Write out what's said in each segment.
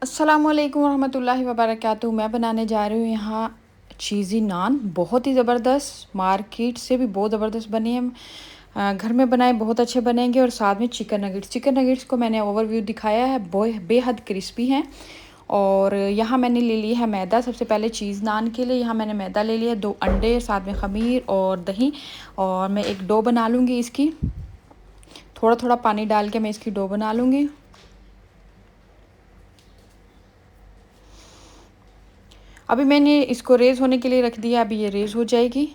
अस्सलामुअलैकुम वरहमतुल्लाहि वबरकातुहू। मैं बनाने जा रही हूँ यहाँ चीज़ी नान, बहुत ही ज़बरदस्त, मार्केट से भी बहुत ज़बरदस्त बनी है। घर में बनाए बहुत अच्छे बनेंगे। और साथ में चिकन नगेट्स को मैंने ओवरव्यू दिखाया है, बेहद क्रिस्पी हैं। और यहाँ मैंने ले लिया है मैदा। सबसे पहले चीज़ नान के लिए यहाँ मैंने मैदा ले लिया है, 2 अंडे, साथ में ख़मीर और दही। और मैं एक डो बना लूँगी इसकी, थोड़ा थोड़ा पानी डाल के मैं इसकी डो बना लूँगी। अभी मैंने इसको रेज़ होने के लिए रख दिया, अभी ये रेज़ हो जाएगी।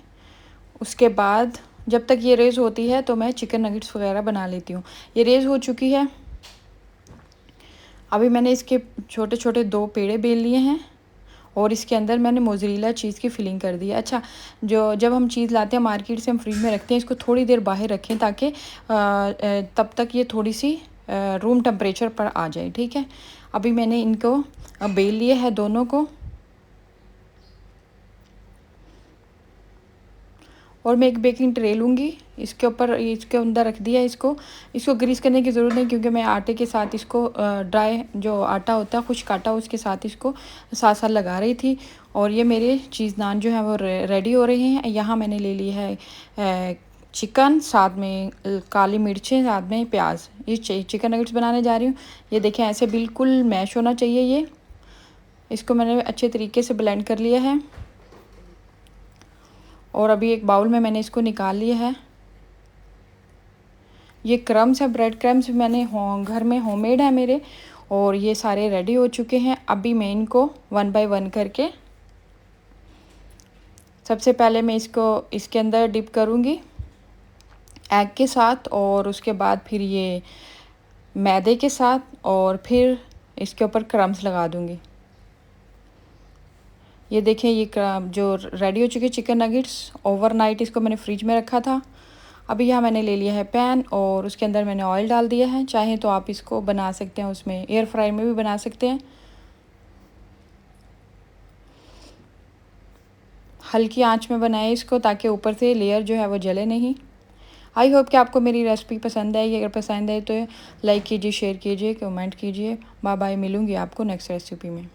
उसके बाद जब तक ये रेज़ होती है तो मैं चिकन नगेट्स वगैरह बना लेती हूँ। ये रेज़ हो चुकी है। अभी मैंने इसके छोटे छोटे 2 पेड़े बेल लिए हैं और इसके अंदर मैंने मोज़रेला चीज़ की फिलिंग कर दी है। अच्छा, जो जब हम चीज़ लाते हैं मार्केट से, हम फ्रिज में रखते हैं, इसको थोड़ी देर बाहर रखें ताकि तब तक ये थोड़ी सी रूम टेम्परेचर पर आ जाए, ठीक है। अभी मैंने इनको बेल लिए है दोनों को, और मैं एक बेकिंग ट्रे लूँगी, इसके ऊपर इसके अंदर रख दिया। इसको ग्रीस करने की ज़रूरत नहीं, क्योंकि मैं आटे के साथ इसको ड्राई जो आटा होता है खुश्क आटा, उसके साथ इसको साथ साथ लगा रही थी। और ये मेरे चीज़ नान जो है वो रेडी हो रहे हैं। यहाँ मैंने ले ली है चिकन, साथ में काली मिर्चें, साथ में प्याज। ये चिकन नगेट्स बनाने जा रही हूँ। ये देखें, ऐसे बिल्कुल मैश होना चाहिए ये। इसको मैंने अच्छे तरीके से ब्लेंड कर लिया है और अभी एक बाउल में मैंने इसको निकाल लिया है। ये क्रम्स है, ब्रेड क्रम्स मैंने घर में होममेड है मेरे, और ये सारे रेडी हो चुके हैं। अभी मैं इनको 1 बाय 1 करके, सबसे पहले मैं इसको इसके अंदर डिप करूँगी एग के साथ, और उसके बाद फिर ये मैदे के साथ, और फिर इसके ऊपर क्रम्स लगा दूँगी। ये देखें, ये जो रेडी हो चुके चिकन नगेट्स, ओवरनाइट इसको मैंने फ्रिज में रखा था। अभी यहाँ मैंने ले लिया है पैन और उसके अंदर मैंने ऑयल डाल दिया है। चाहे तो आप इसको बना सकते हैं, उसमें एयर फ्राई में भी बना सकते हैं। हल्की आंच में बनाएं इसको, ताकि ऊपर से लेयर जो है वो जले नहीं। आई होप कि आपको मेरी रेसिपी पसंद आएगी। अगर पसंद आए तो लाइक कीजिए, शेयर कीजिए, कमेंट कीजिए। बाय बाय, मिलूँगी आपको नेक्स्ट रेसिपी में।